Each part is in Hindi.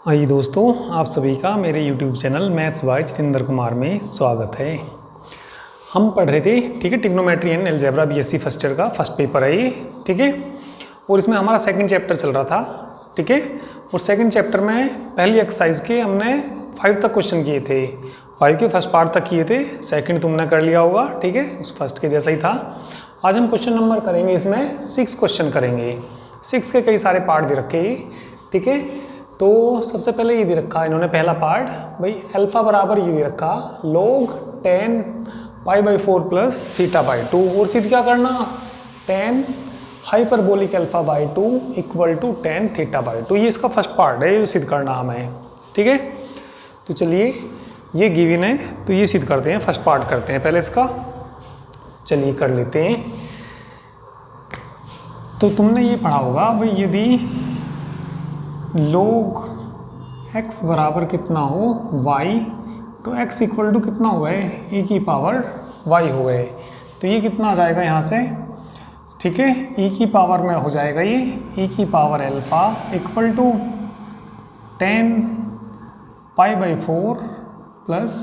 आइए दोस्तों, आप सभी का मेरे YouTube channel maths by Jitendra Kumar में स्वागत है। हम पढ़ रहे थे, ठीक है, trigonometry and algebra BSc first year का फर्स्ट पेपर है ये, ठीक है। और इसमें हमारा सेकंड चैप्टर चल रहा था, ठीक है। और सेकंड चैप्टर में पहली एक्सरसाइज के हमने 5 तक क्वेश्चन किए थे, 5 के फर्स्ट पार्ट तक किए थे, सेकंड तुमने कर लिया होगा, ठीक है, उस फर्स्ट के जैसा ही था। आज हम क्वेश्चन नंबर करेंगे, इसमें 6 क्वेश्चन करेंगे। 6 के कई सारे पार्ट दे रखे हैं, ठीक है। तो सबसे पहले ये दे रखा इन्होंने पहला पार्ट, भाई अल्फा बराबर ये दे रखा log 10 π/4 प्लस θ/2। और सिद्ध क्या करना, 10 hyperbolic alpha by 2 equal to 10 θ/2। ये इसका फर्स्ट पार्ट है, ये सिद्ध करना हमें, ठीक है। तो चलिए, ये गिवन है तो ये सिद्ध करते हैं, फर्स्ट पार्ट करते हैं पहले इसका। चलिए कर लेते हैं। तो तुमने ये पढ़ा होगा भाई, यदि log x बराबर कितना हो y, तो x इक्वल टू कितना हुआ है, e की पावर y हो गए। तो ये कितना आ जाएगा यहाँ से, ठीक है, e की पावर में हो जाएगा ये e की power alpha equal to 10 π/4 plus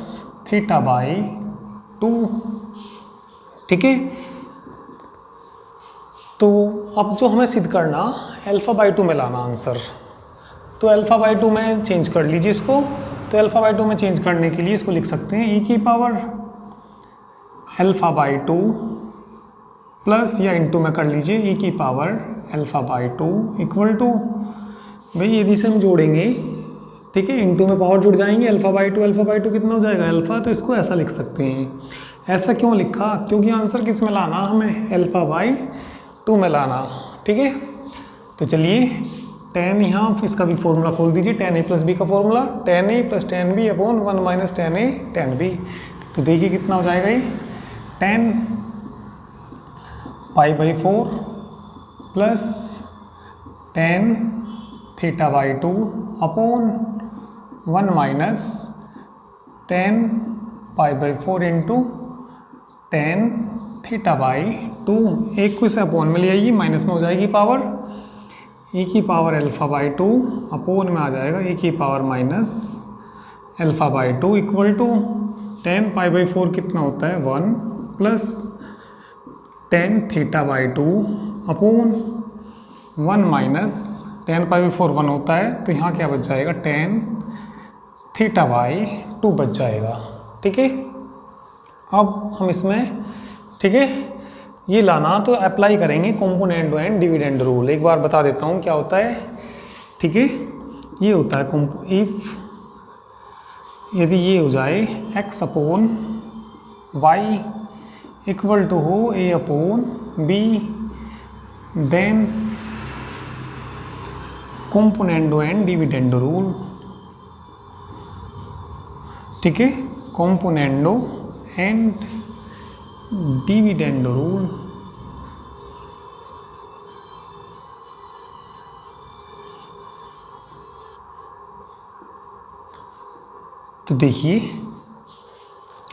θ/2, ठीक है। तो अब जो हमें सिद्ध करना, α/2 में लाना आंसर। तो α/2 में चेंज कर लीजिए इसको। तो α/2 में चेंज करने के लिए इसको लिख सकते हैं e की पावर α/2 प्लस, या इंटू में कर लीजिए e की पावर α/2 इक्वल टू, भाई यदि से हम जोड़ेंगे, ठीक है, इंटू में पावर जुड़ जाएंगे, α/2 कितना हो जाएगा अल्फा। तो इसको ऐसा लिख सकते हैं। ऐसा क्यों लिखा, क्योंकि आंसर किस में लाना हमें, α/2 में लाना, ठीक है। तो चलिए 10 यहाँ इसका भी फॉर्मूला खोल दीजिए, 10a प्लस बी का formula, 10a plus 10b upon 1 minus 10a 10b। तो देखिए कितना हो जाएगा ये, 10 π/4 प्लस 10 θ/2 अपॉन 1 माइनस 10 π/4 इंटू 10 θ/2। एक को इसे अपॉन में ले आइए, माइनस में हो जाएगी पावर, e की पावर α/2 अपॉन में आ जाएगा e की पावर माइनस α/2 इक्वल टू 10 π/4 कितना होता है 1 प्लस 10 θ/2 अपॉन 1 माइनस 10 π/4 1 होता है। तो यहाँ क्या बच जाएगा, 10 θ/2 बच जाएगा, ठीक है। अब हम इसमें, ठीक है, ये लाना तो अप्लाई करेंगे कंपोनेंट एंड डिविडेंड रूल। एक बार बता देता हूँ क्या होता है, ठीक है। ये होता है इफ, यदि ये हो जाए x अपॉन y इक्वल टू हो a अपॉन b, then component and dividend rule, ठीक है, कंपोनेंडो एंड डिविडेंड रूल। तो देखिए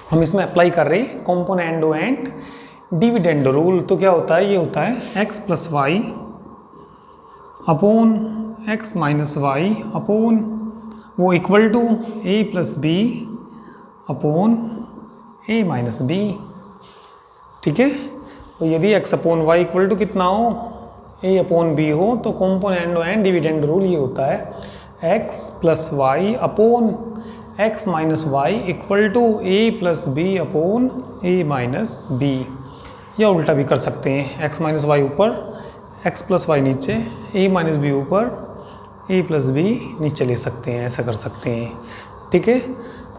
हम इसमें अप्लाई कर रहे हैं कंपोनेंडो एंड डिविडेंड रूल। तो क्या होता है, ये होता है x plus Y upon x minus Y upon वो equal to a plus B upon a minus B, ठीक है। तो यदि x upon Y equal to कितना हो, a अपॉन बी हो, तो कंपोनेंट एंड डिविडेंड रूल ये होता है x plus Y upon x minus y equal to a plus B upon a minus b. या उल्टा भी कर सकते हैं, x माइनस वाई ऊपर, x प्लस वाई नीचे, a माइनस बी ऊपर, a प्लस बी नीचे ले सकते हैं, ऐसा कर सकते हैं, ठीक है।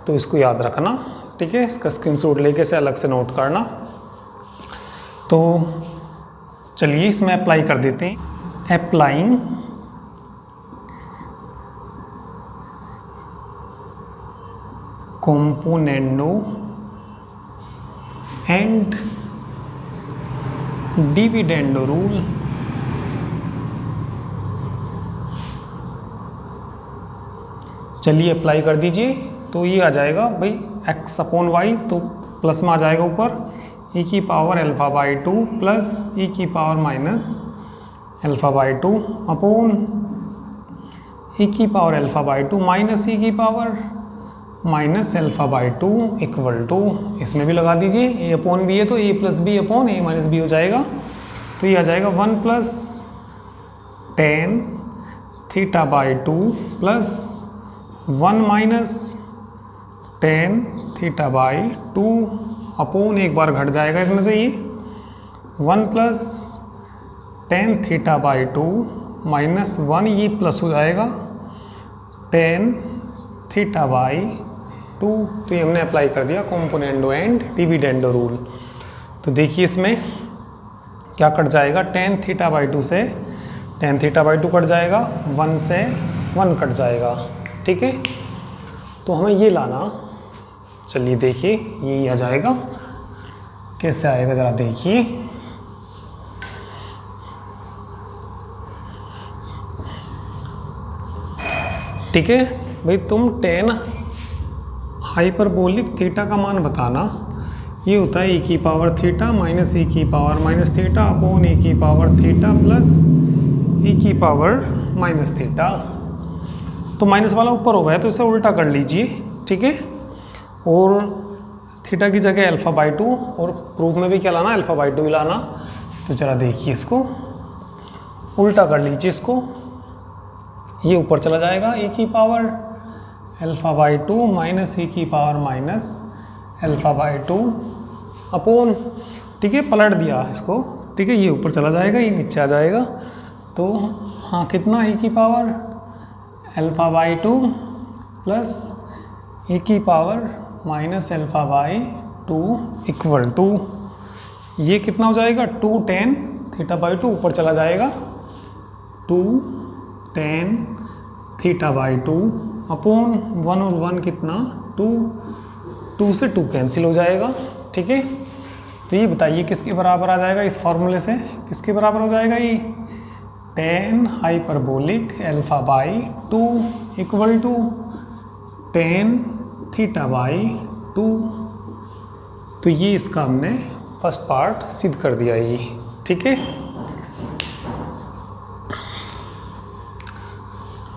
तो इसको याद रखना, ठीक है, इसका स्क्रीनशॉट लेके इसे अलग से नोट करना। तो चलिए इसमें अप्लाई कर देते हैं। Applying componendo and dividend rule, चलिए अप्लाई कर दीजिए। तो ये आ जाएगा भाई x अपॉन वाई, तो प्लस में आ जाएगा ऊपर e की पावर α/2 प्लस e की पावर माइनस α/2 अपॉन ई की power alpha by 2 minus e की power minus alpha by 2 equal to, इसमें भी लगा दीजिए, ए अपॉन बी है तो a plus B upon a minus B हो जाएगा। तो ये आ जाएगा 1 plus tan theta by 2 plus 1 minus tan theta by 2 upon, एक बार घट जाएगा इसमें से ये 1 plus tan theta by 2 minus 1, ये प्लस हो जाएगा टेन थीटा बाई 2। तो ये हमने अप्लाई कर दिया कॉम्पोनेंडो एंड डिविडेंडो रूल। तो देखिए इसमें क्या कट जाएगा, टेन थीटा बाई 2 से टेन थीटा बाई 2 कट जाएगा, 1 से 1 कट जाएगा, ठीक है। तो हमें ये लाना, चलिए देखिए यही आ जाएगा, कैसे आएगा ज़रा देखिए। ठीक है भाई, तुम टेन हाइपरबोलिक थीटा का मान बताना। ये होता है e की पावर थीटा माइनस e की power minus theta upon e की पावर थीटा प्लस e की पावर माइनस थीटा। तो माइनस वाला ऊपर होगा है तो इसे उल्टा कर लीजिए, ठीक है। और थीटा की जगह अल्फ़ा बाई 2, और प्रूफ में भी क्या लाना, अल्फ़ा बाई 2 ही लाना। तो जरा देखिए इसको उल्टा कर लीजिए, इसको ये ऊपर चला जाएगा e की power alpha by 2 minus e की power minus alpha by 2 upon, ठीक है, पलट दिया इसको, ठीक है, ये ऊपर चला जाएगा, ये नीचे आ जाएगा। तो हाँ कितना, e की power alpha by 2 plus e की power minus alpha by 2 equal to, ये कितना हो जाएगा, 2 टेन थीटा बाई 2 ऊपर चला जाएगा, 2 टेन थीटा बाई 2 अपॉन 1 और 1 कितना, 2, 2 से 2 कैंसिल हो जाएगा, ठीक है। तो ये बताइए किसके बराबर आ जाएगा, इस फॉर्मूले से किसके बराबर हो जाएगा, ये tan hyperbolic alpha by 2 equal to tan theta by 2। तो ये इसका हमने फर्स्ट पार्ट सिद्ध कर दिया ये, ठीक है।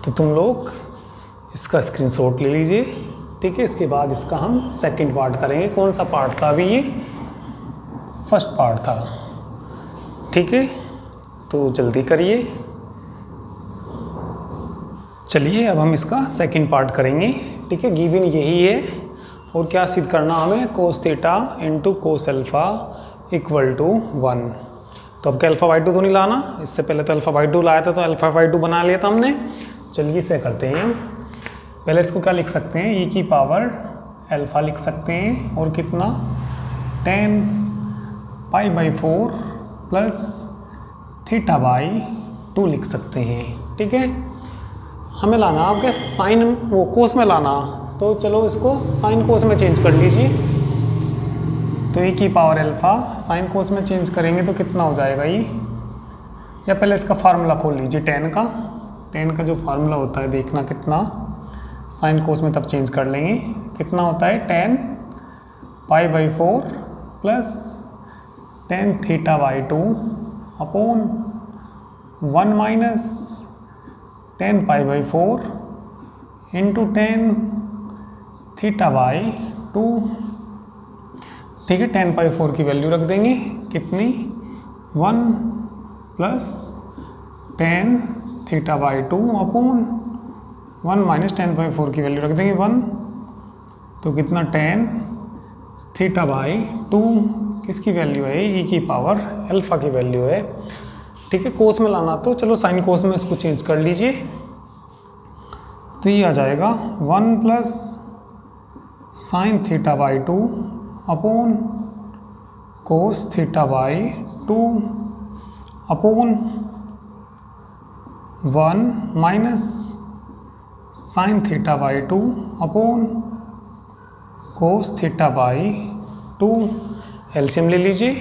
तो तुम लोग इसका स्क्रीनशॉट ले लीजिए, ठीक है। इसके बाद इसका हम सेकंड पार्ट करेंगे। कौन सा पार्ट था अभी, ये फर्स्ट पार्ट था, ठीक है। तो जल्दी करिए, चलिए अब हम इसका सेकंड पार्ट करेंगे, ठीक है। गिवन यही है और क्या सिद्ध करना हमें, cos theta into cos alpha equal to 1। तो अब क्या अल्फ़ा बाई 2 तो नहीं लाना, इससे पहले तो अल्फ़ा बाई 2 लाया था, तो अल्फ़ा बाई 2 बना लिया था हमने। चलिए इसे करते हैं, पहले इसको क्या लिख सकते हैं, e की पावर अल्फ़ा लिख सकते हैं, और कितना 10 पाई बाई 4 प्लस थीटा बाई 2 लिख सकते हैं, ठीक है। हमें लाना आपके साइन, वो कोस में लाना, तो चलो इसको साइन कोस में चेंज कर लीजिए। तो e की पावर अल्फ़ा साइन कोस में चेंज करेंगे तो कितना हो जाएगा ये, या पहले इसका फार्मूला खोल लीजिए, टेन का जो फार्मूला होता है देखना कितना, साइन कोस में तब चेंज कर लेंगे, कितना होता है 10 पाई by 4 plus 10 theta by 2 upon 1 minus 10 pi by 4 into 10 theta by 2, ठीक है। 10 पाई 4 की वैल्यू रख देंगे, कितनी 1 plus 10 theta by 2 upon 1 minus 10 by 4 की वैल्यू रख देंगे 1, तो कितना 10 थीटा बाई 2 किसकी वैल्यू है, e की पावर अल्फ़ा की वैल्यू है, ठीक है। कोस में लाना तो चलो साइन कोस में इसको चेंज कर लीजिए। तो ये आ जाएगा 1 plus sign theta by 2 upon cos theta by 2 upon 1 minus sign theta by 2 upon cos theta by 2। LCM ले लीजिए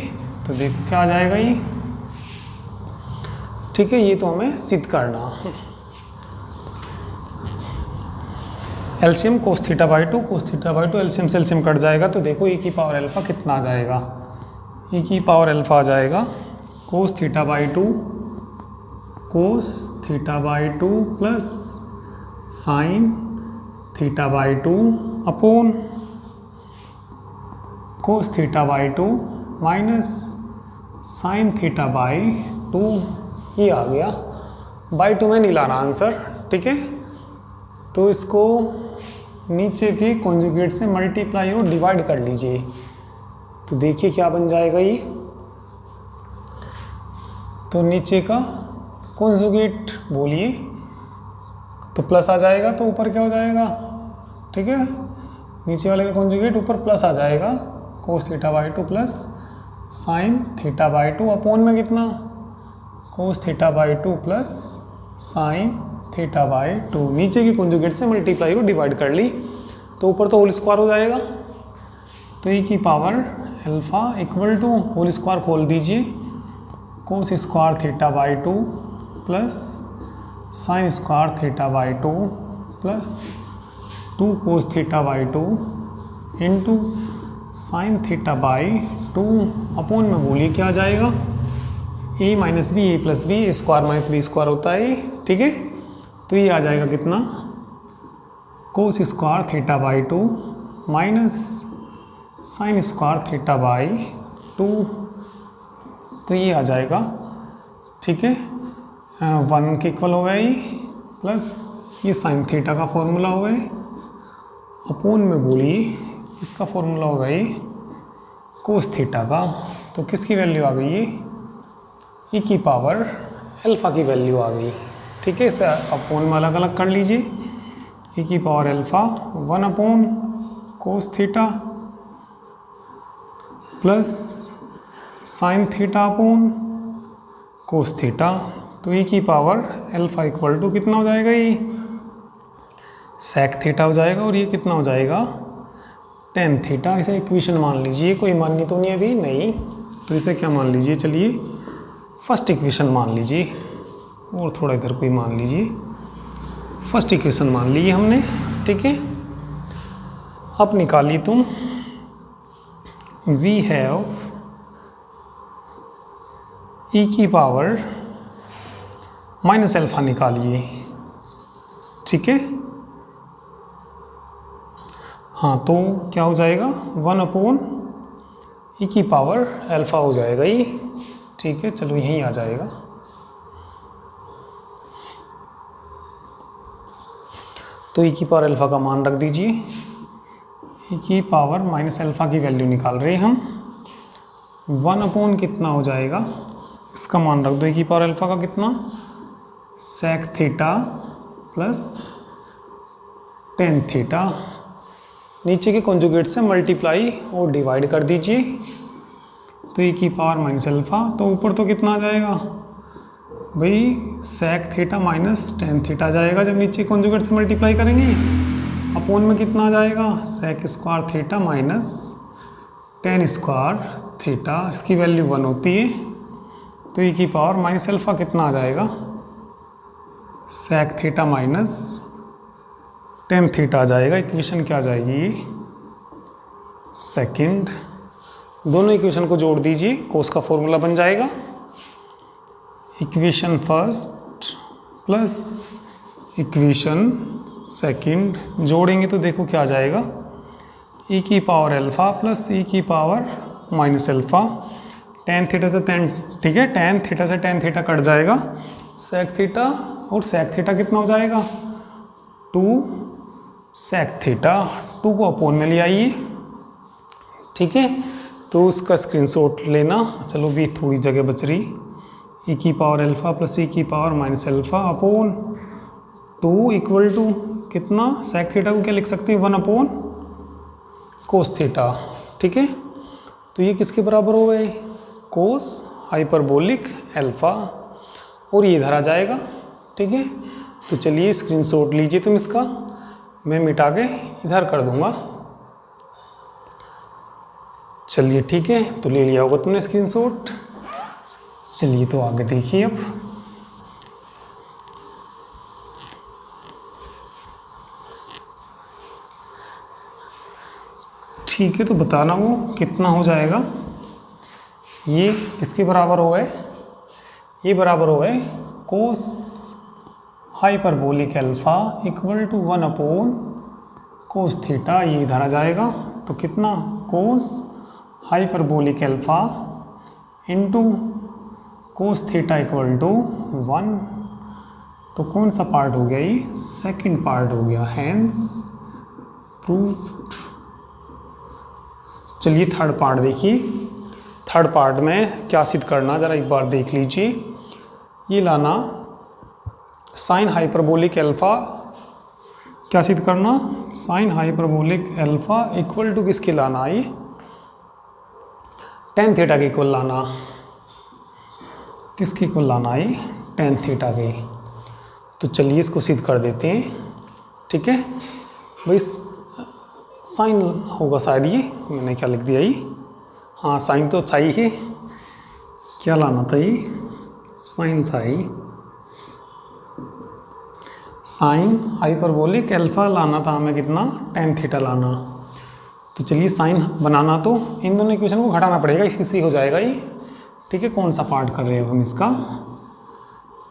तो देख क्या आ जाएगा ये, ठीक है। ये तो हमें सिद्ध करना, LCM cos theta by 2 cos theta by 2 LCM से एलसीएम कट जाएगा, तो देखो e की पावर अल्फ़ा कितना आ जाएगा, e की पावर अल्फ़ा आ जाएगा कोस theta by 2 plus sign theta by 2 upon cos theta by 2 minus sign theta by 2। ये आ गया, बाई 2 में नहीं ला रहा आंसर, ठीक है। तो इसको नीचे के कॉन्जुगेट से मल्टीप्लाई और डिवाइड कर लीजिए, तो देखिए क्या बन जाएगा ये। तो नीचे का कॉन्जुगेट बोलिए, तो प्लस आ जाएगा, तो ऊपर क्या हो जाएगा, ठीक है। नीचे वाले का कॉन्जुगेट ऊपर प्लस आ जाएगा, कोस theta by 2 plus sign theta by 2 upon में कितना, cos theta by 2 plus sign theta by 2। नीचे की कॉन्जुगेट से मल्टीप्लाई और डिवाइड कर ली, तो ऊपर तो होल स्क्वायर हो जाएगा। तो e की power alpha equal to whole square खोल दीजिए, cos square theta by 2 plus sine square theta by 2 plus 2 cos theta by 2 into sine theta by 2 upon में बोलिए क्या आ जाएगा, a minus b a plus b, a square minus b square होता है, ठीक है। तो ये आ जाएगा कितना, cos square theta by 2 minus sine square theta by 2। तो ये आ जाएगा, ठीक है, 1 के इक्वल हो गया ये, प्लस ये साइन थीटा का फॉर्मूला हो गया, अपॉन में बोलिए इसका फॉर्मूला होगा ये कोस थीटा का। तो किसकी वैल्यू आ गई, ये ई की पावर अल्फ़ा की वैल्यू आ गई, ठीक है। इसे अपॉन में अलग अलग कर लीजिए, ई की power alpha 1 upon cos theta plus sign theta upon cos theta. तो ई की पावर अल्फ़ा इक्वल टू कितना हो जाएगा, ये सेक थीटा हो जाएगा, और ये कितना हो जाएगा, टेन थीटा। इसे इक्वेशन मान लीजिए, कोई माननी तो नहीं अभी नहीं, तो इसे क्या मान लीजिए, चलिए फर्स्ट इक्वेशन मान लीजिए, और थोड़ा इधर कोई मान लीजिए, फर्स्ट इक्वेशन मान ली हमने, ठीक है। अब निकालिए तुम, वी हैव ई की पावर माइनस अल्फ़ा निकालिए, ठीक है। हाँ, तो क्या हो जाएगा, 1 अपॉन ई की पावर अल्फ़ा हो जाएगा ये, ठीक है। चलो यहीं आ जाएगा, तो ई की पावर अल्फ़ा का मान रख दीजिए, ई की पावर माइनस अल्फ़ा की वैल्यू निकाल रहे हैं हम, 1 अपॉन कितना हो जाएगा, इसका मान रख दो, ई की पावर अल्फ़ा का कितना, sec theta plus tan theta. नीचे के कॉन्जुगेट से मल्टीप्लाई और डिवाइड कर दीजिए, तो ई की पावर माइनस अल्फ़ा, तो ऊपर तो कितना आ जाएगा भाई, sec theta minus tan theta जाएगा जब नीचे कॉन्जुगेट से मल्टीप्लाई करेंगे, अपॉन में कितना आ जाएगा, sec square theta minus tan square theta, इसकी वैल्यू 1 होती है। तो ई की पावर माइनस अल्फ़ा कितना आ जाएगा, sec theta minus tan theta आ जाएगा। इक्वेशन क्या आ जाएगी, सेकंड। दोनों इक्वेशन को जोड़ दीजिए, कोस का फॉर्मूला बन जाएगा, equation first plus equation second, जोड़ेंगे तो देखो क्या आ जाएगा, ई की पावर अल्फ़ा प्लस ई की power minus alpha, tan theta से टेन, ठीक है, टेन थीटा से टेन थीटा कट जाएगा, सेक थीटा और सेक थीटा कितना हो जाएगा, 2 सेक थीटा, 2 को अपॉन में ले आइए, ठीक है। तो उसका स्क्रीनशॉट लेना, चलो भी थोड़ी जगह बच रही, ई की पावर अल्फ़ा प्लस ई की power minus alpha upon 2 equal to कितना, सेक थीटा को क्या लिख सकते हैं, 1 अपॉन कोस थीटा, ठीक है। तो ये किसके बराबर हो गए, कोस हाइपरबोलिक अल्फ़ा, और ये इधर आ जाएगा, ठीक है। तो चलिए स्क्रीनशॉट लीजिए तुम इसका, मैं मिटा के इधर कर दूंगा, चलिए ठीक है। तो ले लिया होगा तुमने स्क्रीनशॉट, चलिए तो आगे देखिए अब, ठीक है। तो बताना वो कितना हो जाएगा, ये किसके बराबर हो गए, ये बराबर हो गए cos hyperbolic alpha equal to 1 upon cos theta, ये इधर आ जाएगा तो कितना cos hyperbolic alpha into cos theta equal to 1। तो कौन सा पार्ट हो गया ये? सेकंड पार्ट हो गया, हैंस प्रूफ्ड। चलिए थर्ड पार्ट देखिए। थर्ड पार्ट में क्या सिद्ध करना ज़रा एक बार देख लीजिए। ये लाना साइन हाइपरबोलिक एल्फा, क्या सिद्ध करना? Sine hyperbolic alpha equal to किसके लाना? ये टेन थीटा के इक्वल लाना। किसके इक्वल लाना? ये टेन थीटा के। तो चलिए इसको सिद्ध कर देते हैं। ठीक है भाई, साइन होगा शायद, ये मैंने क्या लिख दिया? ये हाँ साइन तो था ही है। क्या लाना था? ये साइन था ही। साइन हाइपरबोलिक एल्फा लाना था हमें, कितना? टेन थीटा लाना। तो चलिए साइन बनाना तो इन दोनों इक्वेशन को घटाना पड़ेगा, इससे हो जाएगा ये। ठीक है, कौन सा पार्ट कर रहे हो हम इसका?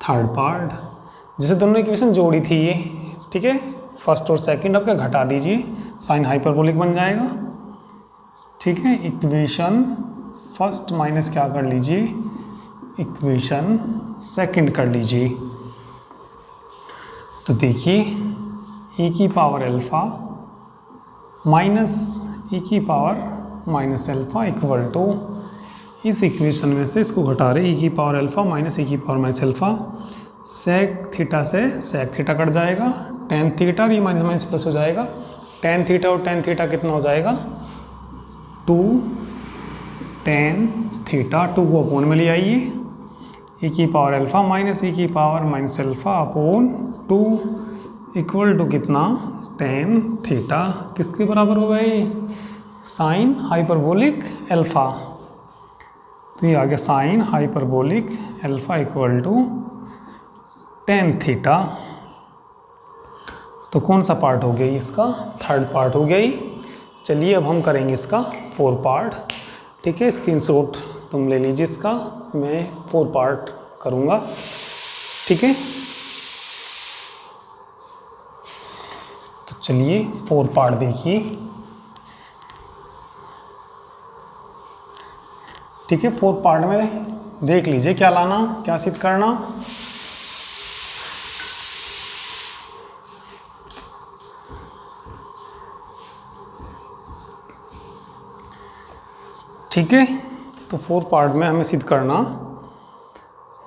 Third part. जैसे दोनों इक्वेशन जोड़ी थी ये, ठीक है, फर्स्ट और सेकंड, अब क्या घटा दीजिए, साइन हाइपरबोलिक बन जाएगा। ठीक है, इक्वेशन फर्स्ट माइनस क्या कर लीजिए, इक्वेशन सेकंड कर लीजिए। तो देखिए e की पावर एल्फा माइनस e की power minus alpha equal to, इस इक्वेशन में से इसको घटा रहे, e की पावर एल्फा माइनस e की power minus alpha, sec theta से सेक थीटा कट जाएगा, टेन थीटा और ये माइनस माइनस प्लस हो जाएगा। टेन थीटा और टेन थीटा कितना हो जाएगा? 2 टेन थीटा। 2 को अपोन में ले आइए, e की पावर एल्फा माइनस e की power minus alpha upon 2 equal to कितना? Tan theta. किसके बराबर होगा ये? Sine hyperbolic alpha. तो ये आ गया sine hyperbolic alpha equal to tan theta. तो कौन सा पार्ट हो गया इसका? थर्ड पार्ट हो गया ये। चलिए अब हम करेंगे इसका फोर्थ पार्ट। ठीक है, स्क्रीनशॉट तुम ले लीजिए इसका, मैं फोर्थ पार्ट करूँगा। ठीक है, तो चलिए फोर्थ पार्ट देखिए। ठीक है, फोर्थ पार्ट में देख लीजिए क्या लाना, क्या सिद्ध करना। ठीक है, तो फोर्थ पार्ट में हमें सिद्ध करना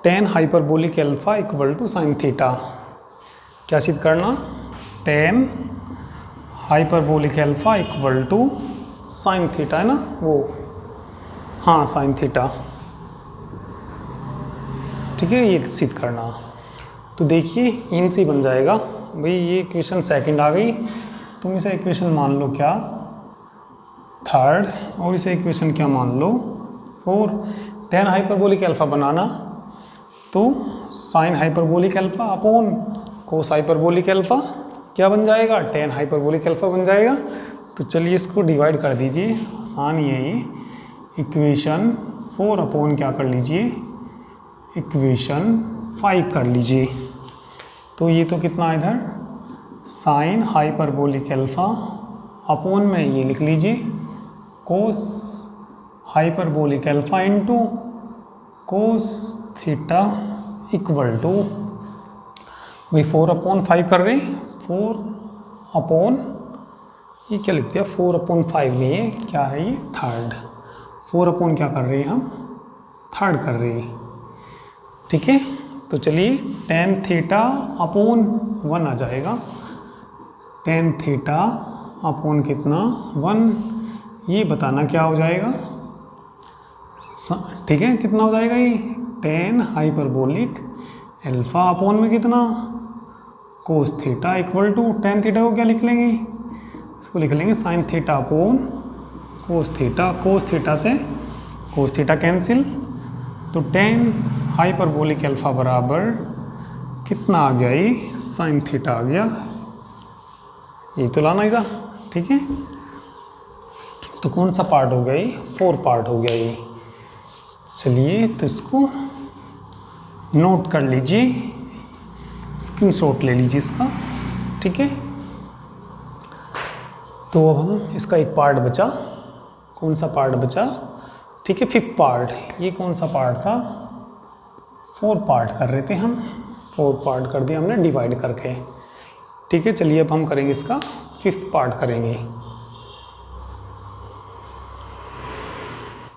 tan hyperbolic alpha equal to sine theta. क्या सिद्ध करना? Tan hyperbolic alpha equal to sine theta, है ना वो? हाँ साइन थीटा। ठीक है, ये सिद्ध करना। तो देखिए इनसे बन जाएगा भाई, ये इक्वेशन सेकंड आ गई, तुम इसे इक्वेशन मान लो क्या? थर्ड। और इसे इक्वेशन क्या मान लो? फोर। टेन हाइपरबोलिक एल्फा बनाना तो साइन हाइपरबोलिक एल्फा अपॉन कोस हाइपरबोलिक एल्फा क्या बन जाएगा? टेन हाइपरबोलिक एल्फा बन जाएगा। तो चलिए इसको डिवाइड कर दीजिए, आसान ही है ये। इक्वेशन 4 अपॉन क्या कर लीजिए, इक्वेशन 5 कर लीजिए। तो ये तो कितना इधर साइन हाइपरबोलिक एल्फा अपॉन में ये लिख लीजिए cos hyperbolic alpha into cos theta equal to, भाई 4 अपॉन 5 कर रहे हैं, 4 अपॉन, ये क्या लिख दिया? 4 अपॉन 5 नहीं है, क्या है ये? थर्ड। 4 अपॉन क्या कर रहे हैं हम? थर्ड कर रहे हैं। ठीक है, तो चलिए टेन थीटा अपॉन 1 आ जाएगा, टेन थीटा अपॉन कितना? 1। ये बताना क्या हो जाएगा? ठीक है, कितना हो जाएगा ये? टेन हाइपरबोलिक एल्फा अपॉन में कितना? Cos theta equal to, tan theta को क्या लिख लेंगे? इसको लिख लेंगे sine theta upon cos theta. Cos theta से कोस थीटा कैंसिल, तो टेन हाइपरबोलिक एल्फा बराबर कितना आ गया? ये साइन थीटा आ गया। ये तो लाना ही था। ठीक है, तो कौन सा पार्ट हो गया ये? 4 पार्ट हो गया ये। चलिए तो इसको नोट कर लीजिए, स्क्रीनशॉट ले लीजिए इसका, ठीक है। तो अब हम इसका एक पार्ट बचा, कौन सा पार्ट बचा, ठीक है, 5th पार्ट। ये कौन सा पार्ट था, 4 पार्ट कर रहे थे हम, 4 पार्ट कर दिया हमने डिवाइड करके, ठीक है। चलिए अब हम करेंगे इसका 5th पार्ट करेंगे।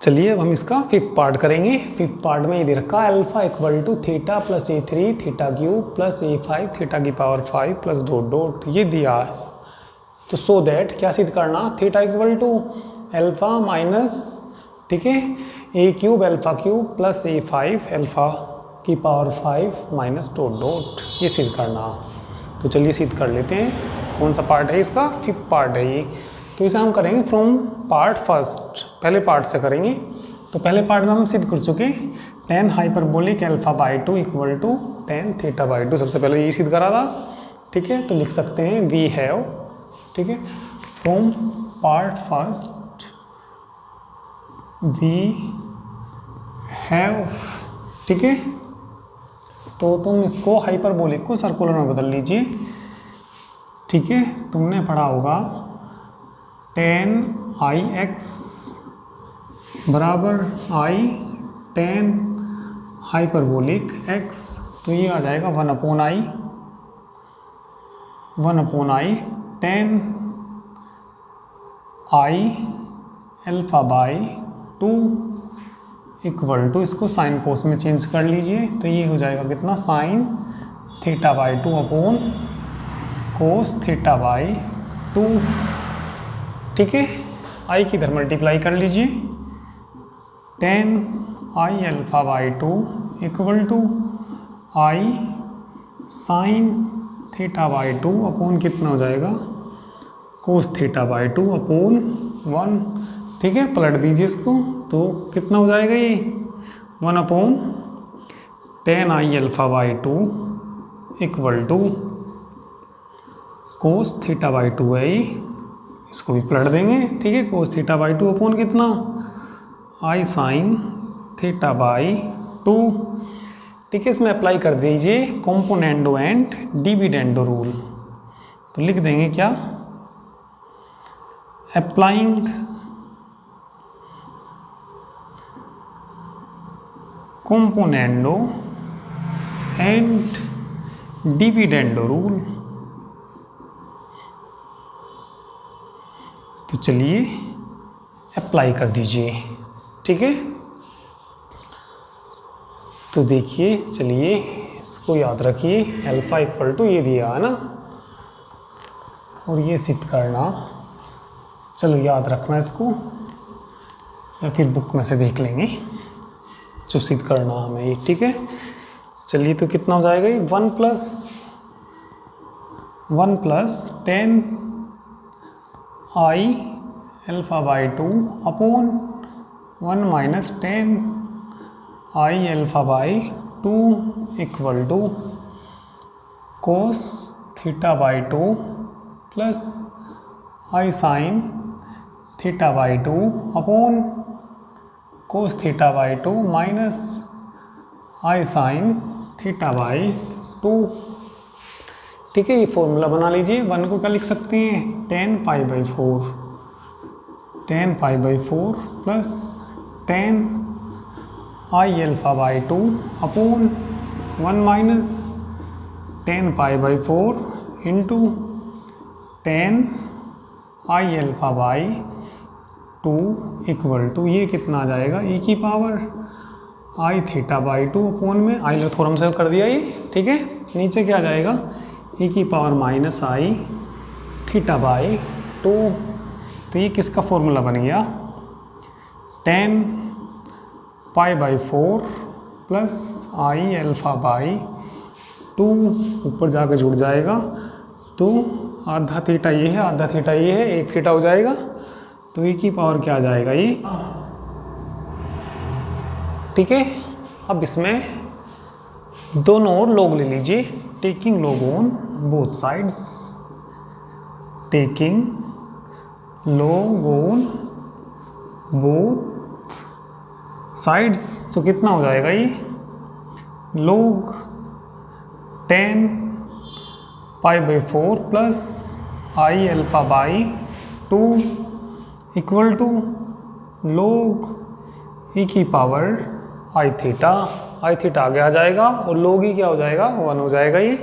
चलिए अब हम इसका 5th पार्ट करेंगे। 5th पार्ट में ये दे रखा alpha equal to theta plus A3 theta cube plus A5 theta की पावर 5 प्लस डॉट डॉट, ये दिया है। तो सो दैट क्या सिद्ध करना, theta equal to alpha minus, ठीक है, A cube alpha cube plus A5 alpha की पावर 5 माइनस डॉट डॉट, ये सिद्ध करना। तो चलिए सिद्ध कर लेते हैं। कौन सा पार्ट है इसका, 5th पार्ट है ये। तो इसे हम करेंगे फ्रॉम पार्ट फर्स्ट, पहले पार्ट से करेंगे। तो पहले पार्ट में हम सिद्ध कर चुके tan hyperbolic alpha by 2 equal to tan theta by 2, सबसे पहले ये सिद्ध करा था, ठीक है। तो लिख सकते हैं वी हैव, ठीक है, from part first we have, ठीक है। तो तुम इसको हाइपरबोलिक को सर्कुलर में बदल लीजिए, ठीक है। तुमने पढ़ा होगा tan IX बराबर I tan हाइपरबोलिक x, तो ये आ जाएगा 1/i tan I alpha by 2 equal to, इसको साइन कोस में चेंज कर लीजिए, तो ये हो जाएगा कितना, sine theta by 2 upon cos theta by 2, ठीक है। आई की इधर मल्टीप्लाई कर लीजिए, tan I alpha by 2 equal to i sine theta by 2 upon कितना हो जाएगा, कोस थीटा बाई 2 अपॉन 1, ठीक है। पलट दीजिए इसको, तो कितना हो जाएगा ये 1 upon tan I alpha by 2 equal to cos theta by 2 है ये, इसको भी पलट देंगे, ठीक है। कोस थीटा बाई 2 अपॉन कितना, आई साइन थीटा बाई 2, ठीक है। इसमें अप्लाई कर दीजिए कॉम्पोनेंडो एंड डिविडेंडो रूल। तो लिख देंगे क्या, applying componendo and dividendo rule. तो चलिए अप्लाई कर दीजिए, ठीक है। तो देखिए, चलिए इसको याद रखिए, अल्फा इक्वल टू ये दिया है ना, और ये सिद्ध करना, चलो याद रखना इसको, या फिर बुक में से देख लेंगे जो सिद्ध करना हमें ये, ठीक है। चलिए तो कितना हो जाएगा ये 1 plus tan I alpha by 2 upon 1 minus tan I alpha by 2 equal to cos theta by 2 plus i sine theta by 2 upon cos theta by 2 minus i sine theta by 2, ठीक है। ये फॉर्मूला बना लीजिए। 1 को क्या लिख सकते हैं, tan pi by 4 plus tan I alpha by 2 upon 1 minus tan pi by 4 into tan I alpha by 2 equal to, ये कितना आ जाएगा, e की power I theta by 2 upon में आइलर थ्योरम से कर दिया ये, ठीक है। नीचे क्या आ जाएगा, e की power minus I theta by 2। तो ये किसका फॉर्मूला बन गया, tan pi by 4 plus I alpha by 2, ऊपर जाकर जुड़ जाएगा, तो आधा थीटा ये है, आधा थीटा ये है, 1 थीटा हो जाएगा, तो e की पावर क्या आ जाएगा ये, ठीक है। अब इसमें दोनों ओर लॉग ले लीजिए, taking log on both sides, taking log on both sides, तो कितना हो जाएगा ये, log tan π/4 plus I alpha by 2 equal to log e की पावर I थीटा आगे आ जाएगा और log e क्या हो जाएगा 1 हो जाएगा ये।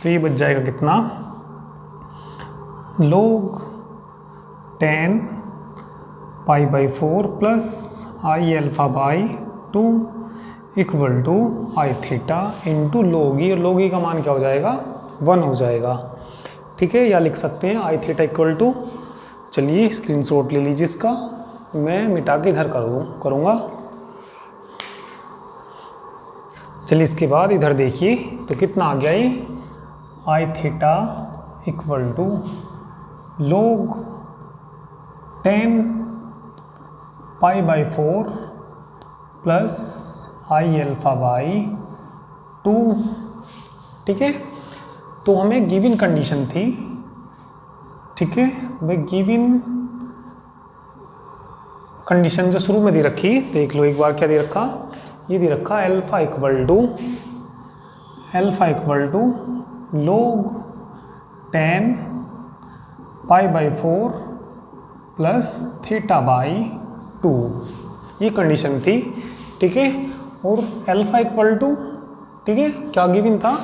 तो ये बच जाएगा कितना, log 10 π/4 plus I alpha by 2 equal to I theta into log e, और log e का मान क्या हो जाएगा 1 हो जाएगा। ठीक है, या लिख सकते हैं I थीटा इक्वल टू, चलिए स्क्रीनशॉट ले लीजिए इसका, मैं मिटा के इधर करूँगा। चलिए इसके बाद इधर देखिए तो कितना आ गया ये, I theta equal to log 10 π/4 plus I alpha by 2। ठीक है, तो हमें गिवन कंडीशन थी, ठीक है भाई, गिवन कंडीशन जो शुरू में दे रखी, देख लो एक बार क्या दे रखा, ये दे रखा alpha equal to log 10 π/4 plus theta by 2, ये कंडीशन थी। ठीक है, और अल्फ़ा इक्वल टू, ठीक है क्या गिवन था,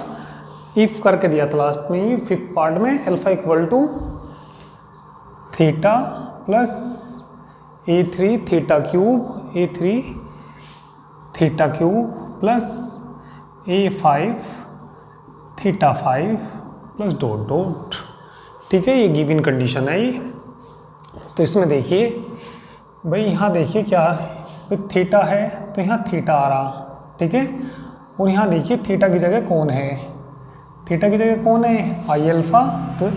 इफ करके दिया था लास्ट में, ये 5th पार्ट में, alpha equal to theta plus A3 theta cube plus A5 theta 5 plus dot. ठीक है, ये गिवन कंडीशन है ये। तो इसमें देखिए भाई, यहाँ देखिए क्या थीटा है तो यहाँ थीटा आ रहा, ठीक है, और यहाँ देखिए थीटा की जगह कौन है, थीटा की जगह कौन है I अल्फ़ा, तो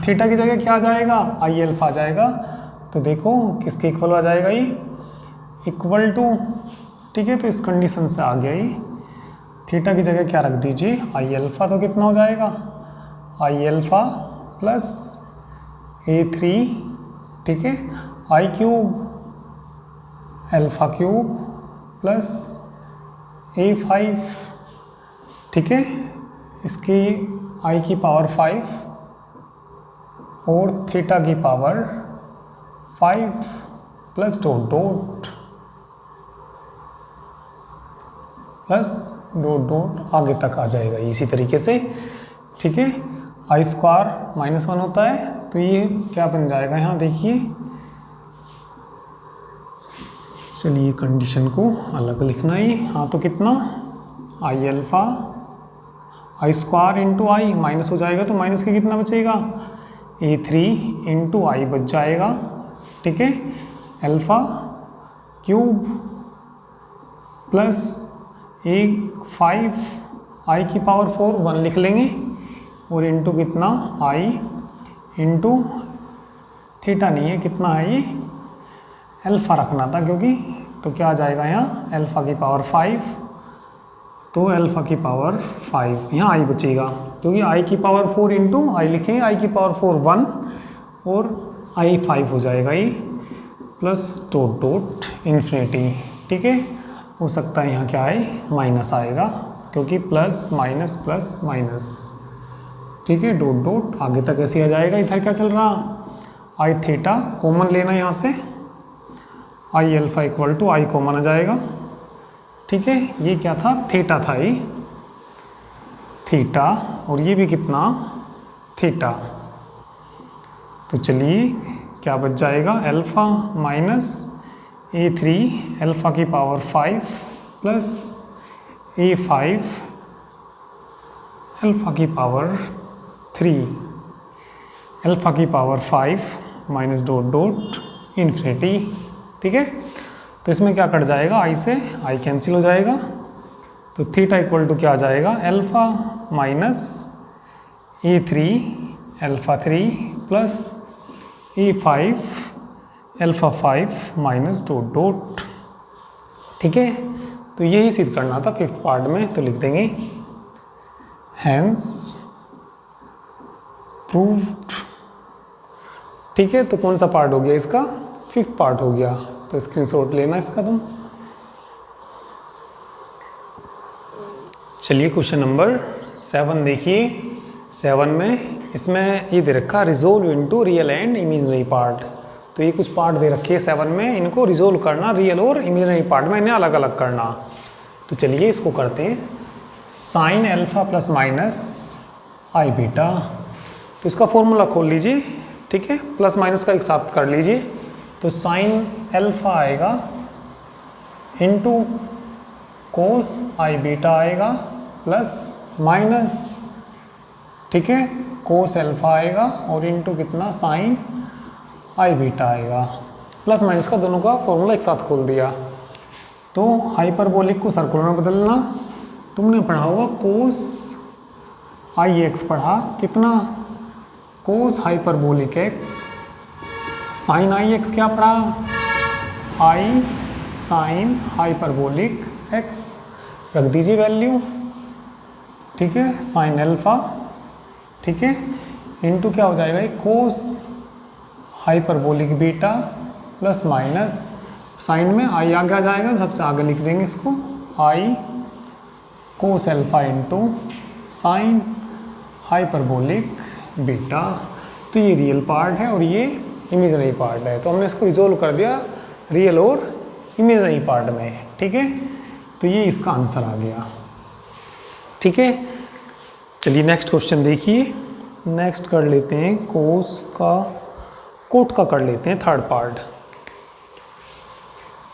थीटा की जगह क्या आ जाएगा I अल्फ़ा आ जाएगा। तो देखो किसके इक्वल आ जाएगा ये, इक्वल टू, ठीक है, तो इस कंडीशन से आ गया ये, थीटा की जगह क्या रख दीजिए I अल्फ़ा, तो कितना हो जाएगा I अल्फ़ा प्लस A3, ठीक है, I cube alpha cube plus A5, ठीक है, इसकी I की पावर 5 और थीटा की पावर 5 प्लस डॉट आगे तक आ जाएगा इसी तरीके से। ठीक है, I स्क्वायर -1 होता है, तो ये क्या बन जाएगा यहाँ देखिए, चलिए कंडीशन को अलग लिखना ही, हाँ तो कितना I alpha I square into I minus हो जाएगा, तो माइनस के कितना बचेगा A3 इंटू I बच जाएगा। ठीक है, alpha cube plus A5 I की पावर 4 1 लिख लेंगे, और इंटू कितना I इंटू थीटा नहीं है, कितना है ये अल्फ़ा रखना था क्योंकि, तो क्या आ जाएगा यहाँ अल्फ़ा की पावर 5, तो अल्फ़ा की पावर 5, यहाँ I बचेगा क्योंकि I की पावर 4 इंटू I लिखेंगे, I की पावर 4 1 और I 5 हो जाएगा ये, प्लस डॉट इन्फिनिटी। ठीक है, हो सकता है यहाँ क्या आए माइनस आएगा क्योंकि प्लस माइनस। ठीक है, डॉट आगे तक ऐसे आ जाएगा। इधर क्या चल रहा I थीटा कॉमन लेना यहाँ से, I alpha equal to I common आ जाएगा। ठीक है, ये क्या था थीटा था ये थीटा, और ये भी कितना थीटा, तो चलिए क्या बच जाएगा अल्फ़ा माइनस A3 अल्फ़ा की पावर 5 प्लस A5 अल्फ़ा की पावर 3 अल्फ़ा की पावर 5 माइनस डॉट इन्फिनिटी। ठीक है, तो इसमें क्या कट जाएगा I से I कैंसिल हो जाएगा, तो थीटा इक्वल टू क्या आ जाएगा alpha minus A3 alpha 3 plus A5 alpha 5 minus dot. ठीक है, तो यही सिद्ध करना था 5th पार्ट में, तो लिख देंगे हैंस प्रूव्ड। ठीक है, तो कौन सा पार्ट हो गया इसका 5th पार्ट हो गया, तो स्क्रीनशॉट लेना इसका तुम। चलिए क्वेश्चन नंबर 7 देखिए, 7 में इसमें ये दे रखा resolve into real and imaginary part. तो ये कुछ पार्ट दे रखे हैं 7 में, इनको रिजोल्व करना रियल और इमेजिनरी पार्ट में, इन्हें अलग अलग करना। तो चलिए इसको करते हैं। Sign alpha plus minus i beta, तो इसका फॉर्मूला खोल लीजिए, ठीक है, प्लस माइनस का एक साथ कर लीजिए। तो साइन अल्फा आएगा इनटू कोस आई बीटा आएगा प्लस माइनस, ठीक है, कोस अल्फा आएगा और इनटू कितना साइन आई बीटा आएगा। प्लस माइनस का दोनों का फॉर्मूला एक साथ खोल दिया। तो हाइपरबोलिक को सर्कुलर में बदलना, तुमने पढ़ा होगा कोस आई एक्स पढ़ा, कितना कोस हाइपरबोलिक एक्स, साइन आई एक्स क्या पढ़ा, आई साइन हाइपरबोलिक एक्स, रख दीजिए वैल्यू, ठीक है, साइन अल्फा, ठीक है, इनटू क्या हो जाएगा ये cos hyperbolic beta plus minus, sine में आई आगे आ जाएगा, सबसे आगे लिख देंगे इसको, i cos alpha into sine hyperbolic beta. तो ये रियल पार्ट है और ये इमेजिनरी पार्ट है, तो हमने इसको रिजोल्व कर दिया रियल और इमेजिनरी पार्ट में, ठीक है। तो ये इसका आंसर आ गया, ठीक है। चलिए नेक्स्ट क्वेश्चन देखिए। नेक्स्ट कर लेते हैं कोस का, कोट का कर लेते हैं थर्ड पार्ट,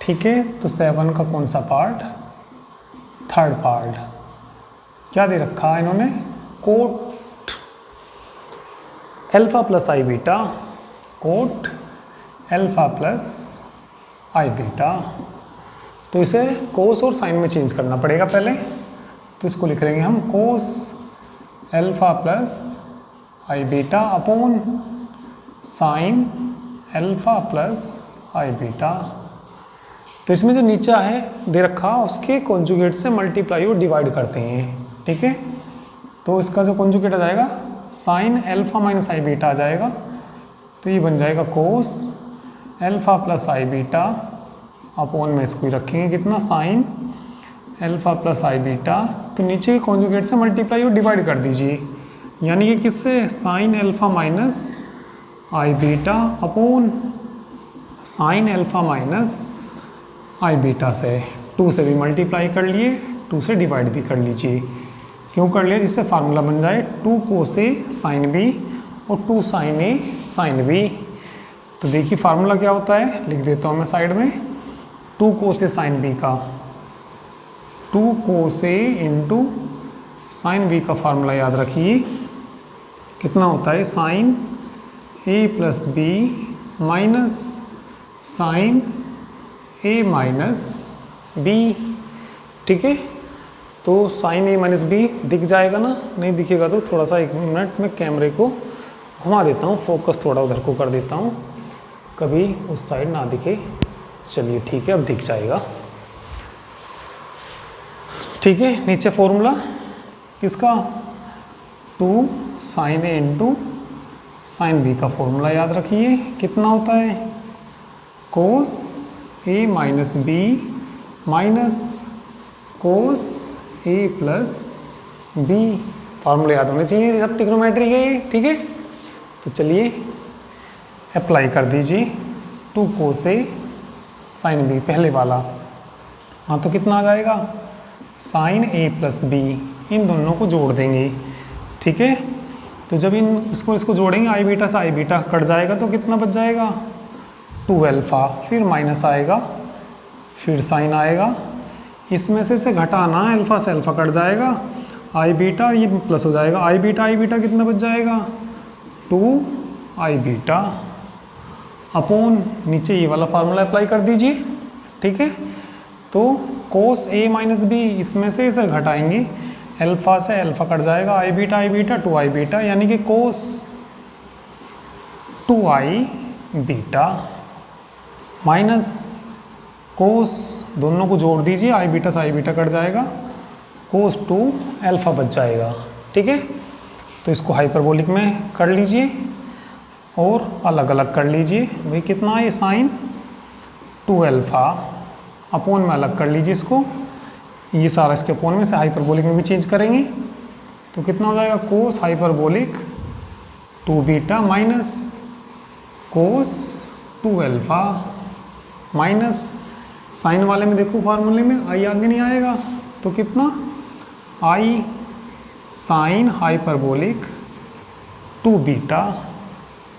ठीक है। तो 7 का कौन सा पार्ट, थर्ड पार्ट, क्या दे रखा है इन्होंने, coat alpha plus i beta, coat alpha plus i beta. तो इसे कोस और साइन में चेंज करना पड़ेगा पहले, तो इसको लिख लेंगे हम cos alpha plus i beta upon sine alpha plus i beta. तो इसमें जो नीचा है दे रखा उसके कॉन्जुगेट से मल्टीप्लाई और डिवाइड करते हैं, ठीक है। तो इसका जो कॉन्जुगेट आ जाएगा sign alpha minus i beta आ जाएगा, तो ये बन जाएगा कोस alpha plus i beta upon में इसको ही रखेंगे कितना sign alpha plus i beta. तो नीचे के कॉन्जुगेट से मल्टीप्लाई और डिवाइड कर दीजिए, यानी कि किससे, sine alpha minus i beta upon sine alpha minus i beta से। 2 से भी मल्टीप्लाई कर लिए, 2 से डिवाइड भी कर लीजिए, क्यों कर लिया, जिससे फार्मूला बन जाए 2 कोस ए साइन बी और 2 साइन ए साइन बी। तो देखिए फार्मूला क्या होता है, लिख देता हूँ मैं साइड में, 2 कोस ए साइन बी का, 2 कोस ए इंटू साइन बी का फार्मूला याद रखिए, कितना होता है, साइन ए प्लस बी माइनस साइन ए माइनस बी, ठीक है। तो साइन ए माइनस बी दिख जाएगा ना, नहीं दिखेगा तो थोड़ा सा 1 मिनट में कैमरे को घुमा देता हूँ, फोकस थोड़ा उधर को कर देता हूँ, कभी उस साइड ना दिखे। चलिए ठीक है, अब दिख जाएगा, ठीक है। नीचे फॉर्मूला किसका, 2 साइन ए इंटू साइन बी का फॉर्मूला याद रखिए, कितना होता है, कोस ए माइनस बी माइनस कोस ए प्लस बी। फार्मूले याद होने चाहिए सब ट्रिग्नोमेट्री के, ठीक है। तो चलिए अप्लाई कर दीजिए, 2 कोस ए साइन बी पहले वाला, हाँ तो कितना आ जाएगा, साइन ए प्लस बी, इन दोनों को जोड़ देंगे, ठीक है। तो जब इसको जोड़ेंगे आई बीटा से आई बीटा कट जाएगा, तो कितना बच जाएगा, 2 अल्फा, फिर माइनस आएगा, फिर साइन आएगा, इसमें से घटाना, अल्फा से अल्फा कट जाएगा, आई बीटा, ये प्लस हो जाएगा, आई बीटा कितना बच जाएगा, 2 आई बीटा अपॉन नीचे ये वाला फार्मूला अप्लाई कर दीजिए, ठीक है। तो कोस ए माइनस बी, इसमें से इसे घटाएंगे, अल्फा से अल्फा कट जाएगा, आई बीटा 2 आई बीटा, यानी कि कोस 2 आई बीटा माइनस कोस, दोनों को जोड़ दीजिए, आई बीटा से आई बीटा कट जाएगा, कोस 2 अल्फा बच जाएगा, ठीक है। तो इसको हाइपरबोलिक में कर लीजिए और अलग अलग कर लीजिए, भाई कितना है, साइन 2 अल्फा अपोन में अलग कर लीजिए इसको, ये सारा इसके अपोन में से हाइपरबोलिक में भी चेंज करेंगे, तो कितना हो जाएगा cos hyperbolic 2 beta minus cos 2 alpha minus sine वाले में देखो फार्मूले में आई आगे नहीं आएगा तो कितना आई साइन हाइपरबोलिक 2 बीटा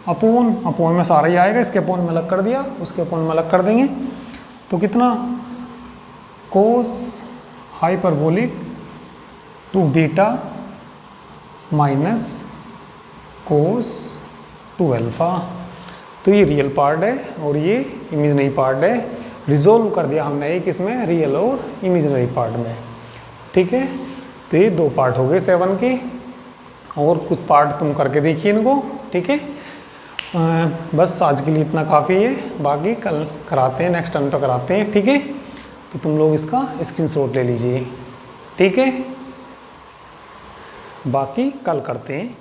अपोन में सारा ही आएगा, इसके अपोन में अलग कर दिया, उसके अपोन में अलग कर देंगे तो कितना cos hyperbolic 2 beta minus cos 2 alpha. तो ये रियल पार्ट है और ये इमेजिनरी पार्ट है। रिजोल्व कर दिया हमने एक इसमें रियल और इमेजिनरी पार्ट में। ठीक है, तो ये 2 पार्ट हो गए 7 के, और कुछ पार्ट तुम करके देखिए इनको। ठीक है, बस आज के लिए इतना काफ़ी है, बाकी कल कराते हैं, नेक्स्ट टाइम तो कराते हैं। ठीक है, तो तुम लोग इसका स्क्रीनशॉट ले लीजिए। ठीक है, बाकी कल करते हैं।